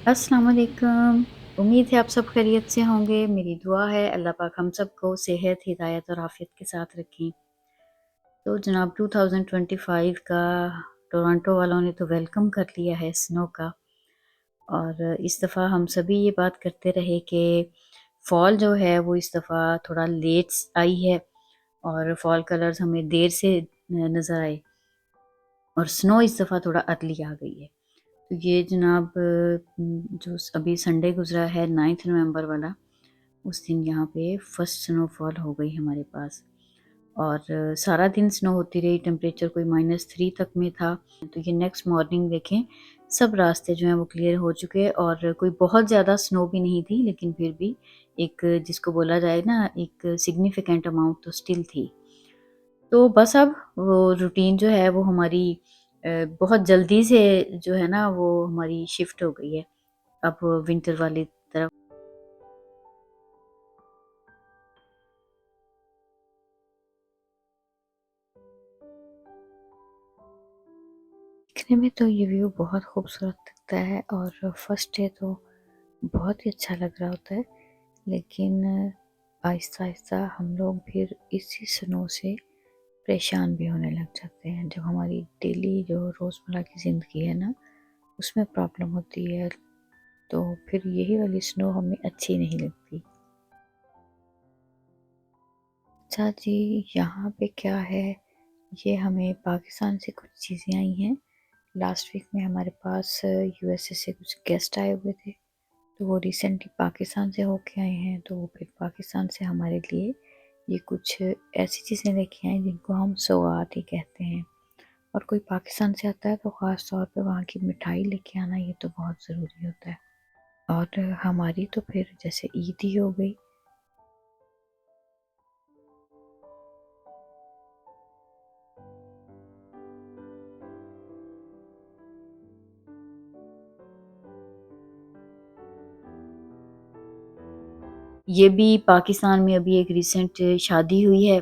अस्सलाम वालेकुम। उम्मीद है आप सब खैरियत से होंगे। मेरी दुआ है अल्लाह पाक हम सबको सेहत, हिदायत और आफ़ियत के साथ रखें। तो जनाब 2025 का टोरंटो वालों ने तो वेलकम कर लिया है स्नो का। और इस दफ़ा हम सभी ये बात करते रहे कि फ़ॉल जो है वो इस दफ़ा थोड़ा लेट आई है और फ़ॉल कलर्स हमें देर से नज़र आए और स्नो इस दफ़ा थोड़ा अर्ली आ गई है। तो ये जनाब जो अभी संडे गुज़रा है 9 नवंबर वाला, उस दिन यहाँ पे फर्स्ट स्नोफॉल हो गई हमारे पास। और सारा दिन स्नो होती रही, टेम्परेचर कोई -3 तक में था। तो ये नेक्स्ट मॉर्निंग देखें, सब रास्ते जो हैं वो क्लियर हो चुके हैं और कोई बहुत ज़्यादा स्नो भी नहीं थी, लेकिन फिर भी एक जिसको बोला जाए ना, एक सिग्निफिकेंट अमाउंट तो स्टिल थी। तो बस अब वो रूटीन जो है वो हमारी बहुत जल्दी से जो है ना वो हमारी शिफ्ट हो गई है अब विंटर वाली तरफ। दिखने में तो ये व्यू बहुत खूबसूरत दिखता है और फर्स्ट डे तो बहुत ही अच्छा लग रहा होता है, लेकिन आहिस्ता आहिस्ता हम लोग फिर इसी स्नो से परेशान भी होने लग जाते हैं। जब हमारी डेली जो रोज़मर्रा की ज़िंदगी है ना, उसमें प्रॉब्लम होती है, तो फिर यही वाली स्नो हमें अच्छी नहीं लगती। अच्छा जी, यहाँ पे क्या है, ये हमें पाकिस्तान से कुछ चीज़ें आई हैं। लास्ट वीक में हमारे पास यूएसए से कुछ गेस्ट आए हुए थे, तो वो रिसेंटली पाकिस्तान से होके आए हैं, तो वो फिर पाकिस्तान से हमारे लिए ये कुछ ऐसी चीज़ें लेके आए जिनको हम सौगात ही कहते हैं। और कोई पाकिस्तान से आता है तो ख़ास तौर पे वहाँ की मिठाई लेके आना ये तो बहुत ज़रूरी होता है। और हमारी तो फिर जैसे ईद ही हो गई। ये भी पाकिस्तान में अभी एक रिसेंट शादी हुई है,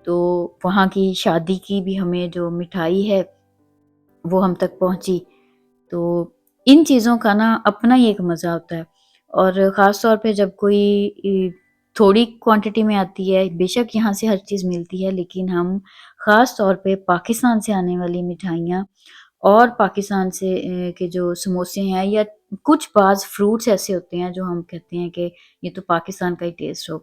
तो वहाँ की शादी की भी हमें जो मिठाई है, वो हम तक पहुँची। तो इन चीज़ों का ना अपना ही एक मज़ा होता है और ख़ास तौर पे जब कोई थोड़ी क्वांटिटी में आती है, बेशक यहाँ से हर चीज़ मिलती है, लेकिन हम ख़ास तौर पे पाकिस्तान से आने वाली मिठाइयाँ और पाकिस्तान से के जो समोसे हैं या कुछ बाज़ फ्रूट्स ऐसे होते हैं जो हम कहते हैं कि ये तो पाकिस्तान का ही टेस्ट हो।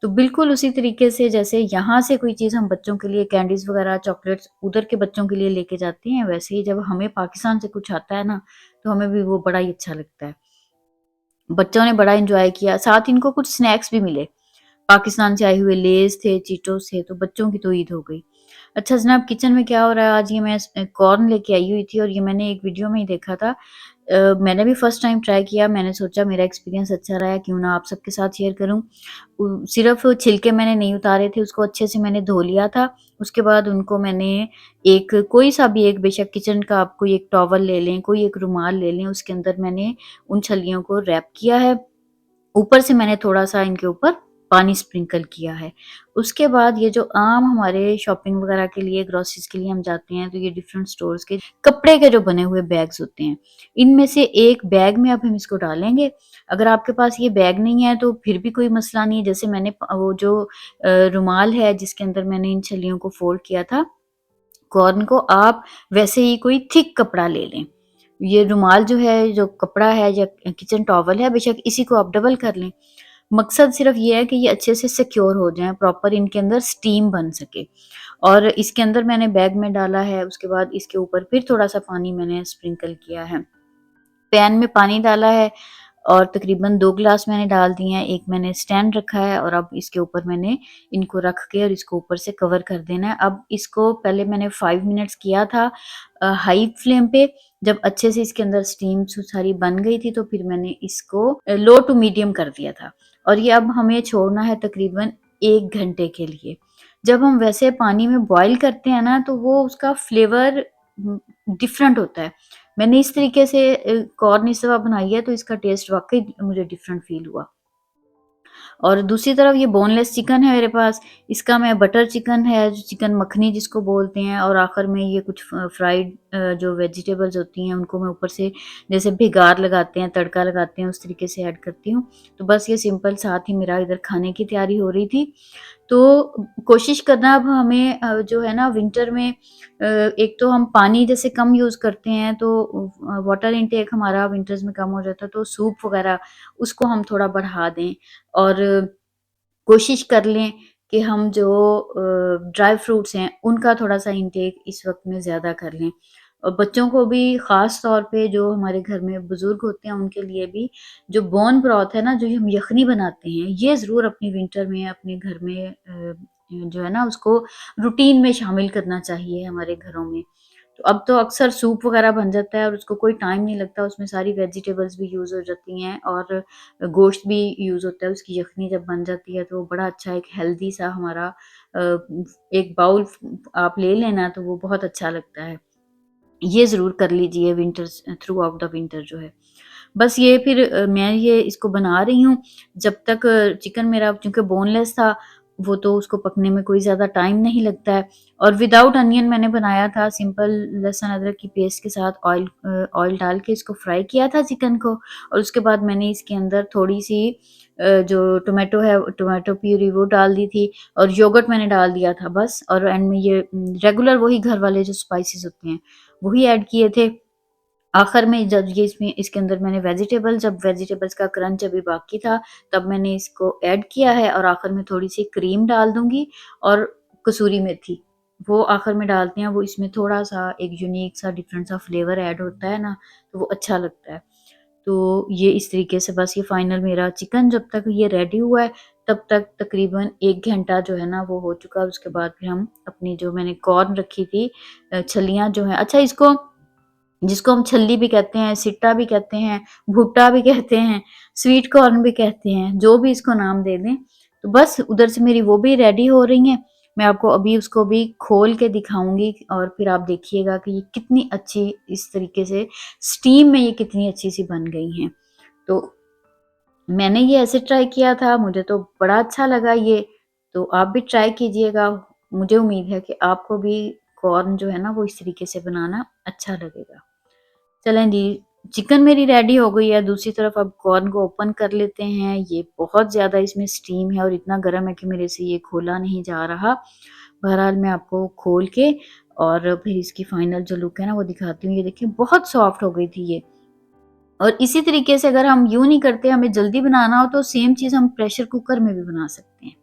तो बिल्कुल उसी तरीके से जैसे यहाँ से कोई चीज़ हम बच्चों के लिए कैंडीज़ वग़ैरह, चॉकलेट्स उधर के बच्चों के लिए लेके जाते हैं, वैसे ही जब हमें पाकिस्तान से कुछ आता है ना, तो हमें भी वो बड़ा ही अच्छा लगता है। बच्चों ने बड़ा एन्जॉय किया, साथ इनको कुछ स्नैक्स भी मिले। पाकिस्तान से आए हुए लेज़ थे, चीटोस थे, तो बच्चों की तो ईद हो गई। अच्छा जनाब, किचन में क्या हो रहा है, आज ये मैं कॉर्न लेके आई हुई थी और ये मैंने एक वीडियो में ही देखा था। मैंने भी फर्स्ट टाइम ट्राई किया, मैंने सोचा मेरा एक्सपीरियंस अच्छा रहा, क्यों ना आप सबके साथ शेयर करूँ। सिर्फ़ छिलके मैंने नहीं उतारे थे, उसको अच्छे से मैंने धो लिया था। उसके बाद उनको मैंने एक कोई-सा भी एक, बेशक किचन का आप कोई एक टॉवल ले लें, कोई एक रुमाल ले लें, उसके अंदर मैंने उन छलियों को रैप किया है। ऊपर से मैंने थोड़ा-सा इनके ऊपर पानी स्प्रिंकल किया है। उसके बाद ये जो आम हमारे शॉपिंग वगैरह के लिए, ग्रोसरीज़ के लिए हम जाते हैं, तो ये डिफरेंट स्टोर्स के कपड़े के जो बने हुए बैग्स होते हैं, इनमें से एक बैग में अब हम इसको डालेंगे। अगर आपके पास ये बैग नहीं है तो फिर भी कोई मसला नहीं है। जैसे मैंने वो जो रुमाल है जिसके अंदर मैंने इन छलियों को फ़ोल्ड किया था, कॉर्न को, आप वैसे ही कोई थिक कपड़ा ले लें। ये रुमाल जो है, जो कपड़ा है या किचन टॉवल है, बेशक इसी को आप डबल कर लें। मकसद सिर्फ ये है कि ये अच्छे से सिक्योर हो जाएँ, प्रॉपर इनके अंदर स्टीम बन सके। और इसके अंदर मैंने बैग में डाला है, उसके बाद इसके ऊपर फिर थोड़ा-सा पानी मैंने स्प्रिंकल किया है। पैन में पानी डाला है और तकरीबन 2 ग्लास मैंने डाल दिए हैं, एक मैंने स्टैंड रखा है और अब इसके ऊपर मैंने इनको रख के और इसको ऊपर से कवर कर देना है। अब इसको पहले मैंने 5 मिनट्स किया था हाई फ्लेम पे, जब अच्छे से इसके अंदर स्टीम सारी बन गई थी तो फिर मैंने इसको लो टू मीडियम कर दिया था और ये अब हमें छोड़ना है तकरीबन 1 घंटे के लिए। जब हम वैसे पानी में बॉयल करते हैं ना, तो वो उसका फ्लेवर डिफरेंट होता है। मैंने इस तरीके से कॉर्न इस दफ़ा बनाई है तो इसका टेस्ट वाक़ई मुझे डिफरेंट फ़ील हुआ। और दूसरी तरफ ये बोनलेस चिकन है मेरे पास, इसका मैं बटर चिकन है, जो चिकन मखनी जिसको बोलते हैं, और आखिर में ये कुछ फ्राइड जो वेजिटेबल्स होती हैं उनको मैं ऊपर से जैसे भिगार लगाते हैं, तड़का लगाते हैं, उस तरीके से ऐड करती हूँ। तो बस ये सिंपल साथ ही मेरा इधर खाने की तैयारी हो रही थी। तो कोशिश करना अब हमें जो है ना विंटर में एक तो हम पानी जैसे कम यूज़ करते हैं, तो वाटर इनटेक हमारा विंटर्स में कम हो जाता है, तो सूप वगैरह उसको हम थोड़ा बढ़ा दें और कोशिश कर लें कि हम जो ड्राई फ्रूट्स हैं, उनका थोड़ा-सा इंटेक इस वक़्त में ज़्यादा कर लें। और बच्चों को भी ख़ास तौर पे जो हमारे घर में बुज़ुर्ग होते हैं, उनके लिए भी जो बोन ब्रॉथ है ना, जो हम यख़नी बनाते हैं, ये ज़रूर अपनी विंटर में अपने घर में जो है ना, उसको रूटीन में शामिल करना चाहिए हमारे घरों में। तो अब तो अक्सर सूप वग़ैरह बन जाता है और उसको कोई टाइम नहीं लगता, उसमें सारी वेजिटेबल्स भी यूज़ हो जाती हैं और गोश्त भी यूज़ होता है, उसकी यख़नी जब बन जाती है तो बड़ा अच्छा एक हेल्दी सा हमारा एक बाउल आप ले लें ना, तो वो बहुत अच्छा लगता है। ये ज़रूर कर लीजिए winters through out the winter जो है। बस ये फिर मैं ये इसको बना रही हूँ, जब तक चिकन मेरा चूँकि बोनलेस था, वो तो उसको पकने में कोई ज़्यादा टाइम नहीं लगता है, और विदाउट अनियन मैंने बनाया था, सिंपल लहसुन अदरक की पेस्ट के साथ ऑयल डाल के इसको फ्राई किया था चिकन को, और उसके बाद मैंने इसके अंदर थोड़ी-सी जो टोमेटो है, टोमेटो प्यूरी वो डाल दी थी, और योगर्ट मैंने डाल दिया था बस, और एंड में ये रेगुलर वही घर वाले जो स्पाइसेस होते हैं, वही ऐड किए थे। आखिर में जब ये इसमें इसके अंदर मैंने जब वेजिटेबल्स का क्रंच अभी बाकी था, तब मैंने इसको ऐड किया है, और आखिर में थोड़ी-सी क्रीम डाल दूँगी और कसूरी मेथी, वो आखिर में डालते हैं, वो इसमें थोड़ा-सा एक यूनिक सा डिफरेंट सा फ्लेवर ऐड होता है ना, तो वो अच्छा लगता है। तो ये इस तरीके से बस ये फाइनल मेरा चिकन जब तक ये रेडी हुआ है, तब तक तकरीबन 1 घंटा जो है ना वो हो चुका है। उसके बाद फिर हम अपनी जो मैंने कॉर्न रखी थी छलियाँ जो हैं, अच्छा इसको जिसको हम छल्ली भी कहते हैं, सिट्टा भी कहते हैं, भुट्टा भी कहते हैं, स्वीट कॉर्न भी कहते हैं, जो भी इसको नाम दे दें। तो बस उधर से मेरी वो भी रेडी हो रही हैं। मैं आपको अभी उसको भी खोल के दिखाऊँगी, और फिर आप देखिएगा कि ये कितनी अच्छी इस तरीके से स्टीम में ये कितनी अच्छी-सी बन गई हैं। तो मैंने ये ऐसे ट्राई किया था, मुझे तो बड़ा अच्छा लगा ये, तो आप भी ट्राई कीजिएगा। मुझे उम्मीद है कि आपको भी कॉर्न जो है ना वो इस तरीके से बनाना अच्छा लगेगा। चलें जी, चिकन मेरी रेडी हो गई है, दूसरी तरफ अब कॉर्न को ओपन कर लेते हैं। ये बहुत ज़्यादा इसमें स्टीम है और इतना गरम है कि मेरे से ये खोला नहीं जा रहा। बहरहाल मैं आपको खोल के और फिर इसकी फाइनल जो लुक है ना वो दिखाती हूँ। ये देखिए बहुत सॉफ्ट हो गई थी ये। और इसी तरीके से अगर हम यूँ नहीं करते, हमें जल्दी बनाना हो, तो सेम चीज़ हम प्रेशर कुकर में भी बना सकते हैं।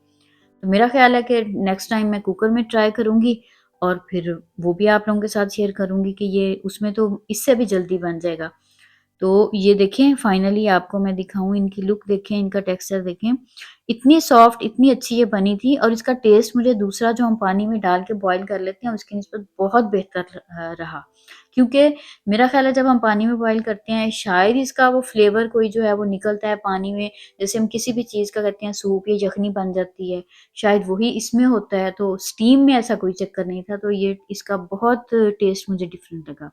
तो मेरा ख़्याल है कि नेक्स्ट टाइम मैं कुकर में ट्राई करूँगी, और फिर वो भी आप लोगों के साथ शेयर करूँगी कि ये उसमें तो इससे भी जल्दी बन जाएगा। तो ये देखें, फाइनली आपको मैं दिखाऊँ, इनकी लुक देखें, इनका टेक्सचर देखें। इतनी सॉफ्ट, इतनी अच्छी ये बनी थी, और इसका टेस्ट मुझे दूसरा जो हम पानी में डाल के बॉयल कर लेते हैं उसकी निस्बत बहुत बेहतर रहा। क्योंकि मेरा ख़्याल है जब हम पानी में बॉयल करते हैं, शायद इसका वो फ्लेवर कोई जो है वो निकलता है पानी में। जैसे हम किसी भी चीज़ का कहते हैं सूप या यख़नी बन जाती है, शायद वही इसमें होता है। तो स्टीम में ऐसा कोई चक्कर नहीं था, तो ये इसका बहुत टेस्ट मुझे डिफ़रेंट लगा।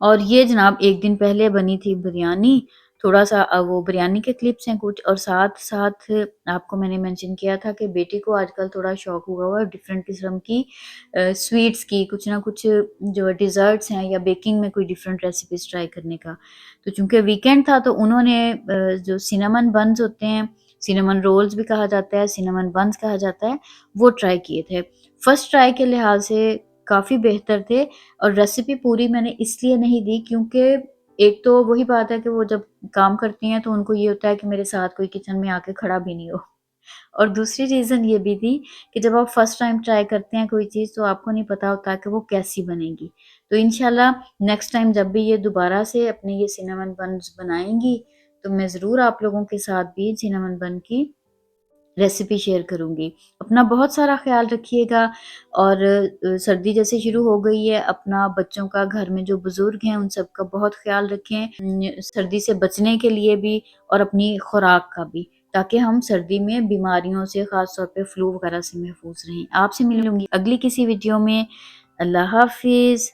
और ये जनाब 1 दिन पहले बनी थी बिरयानी, थोड़ा-सा वो बिरयानी के क्लिप्स हैं कुछ, और साथ-साथ आपको मैंने मेंशन किया था कि बेटी को आजकल थोड़ा शौक हुआ हुआ है डिफरेंट किस्म की स्वीट्स की, कुछ ना कुछ जो डिज़र्ट्स हैं या बेकिंग में कोई डिफरेंट रेसिपीज़ ट्राई करने का। तो चूँकि वीकेंड था, तो उन्होंने जो सिनेमन बन्स होते हैं, सिनेमन रोल्स भी कहा जाता है, सिनेमन बन्स कहा जाता है, वो ट्राई किए थे। फर्स्ट ट्राई के लिहाज़ से काफ़ी बेहतर थे, और रेसिपी पूरी मैंने इसलिए नहीं दी क्योंकि एक तो वही बात है कि वो जब काम करती हैं तो उनको ये होता है कि मेरे साथ कोई किचन में आके खड़ा भी नहीं हो। और दूसरी रीज़न ये भी थी कि जब आप फर्स्ट टाइम ट्राई करते हैं कोई चीज़, तो आपको नहीं पता होता कि वो कैसी बनेगी। तो इंशाल्लाह नेक्स्ट टाइम जब भी ये दोबारा से अपने ये सिनेमन बन्स बनाएँगी, तो मैं ज़रूर आप लोगों के साथ भी सिनेमन बन की रेसिपी शेयर करूँगी। अपना बहुत सारा ख़्याल रखिएगा, और सर्दी जैसे शुरू हो गई है, अपना बच्चों का, घर में जो बुज़ुर्ग हैं उन सब का बहुत ख़्याल रखें, सर्दी से बचने के लिए भी और अपनी खुराक का भी, ताकि हम सर्दी में बीमारियों से, ख़ास तौर पे फ्लू वगैरह से महफूज़ रहें। आपसे मिलूँगी अगली किसी वीडियो में। अल्लाह हाफ़िज़।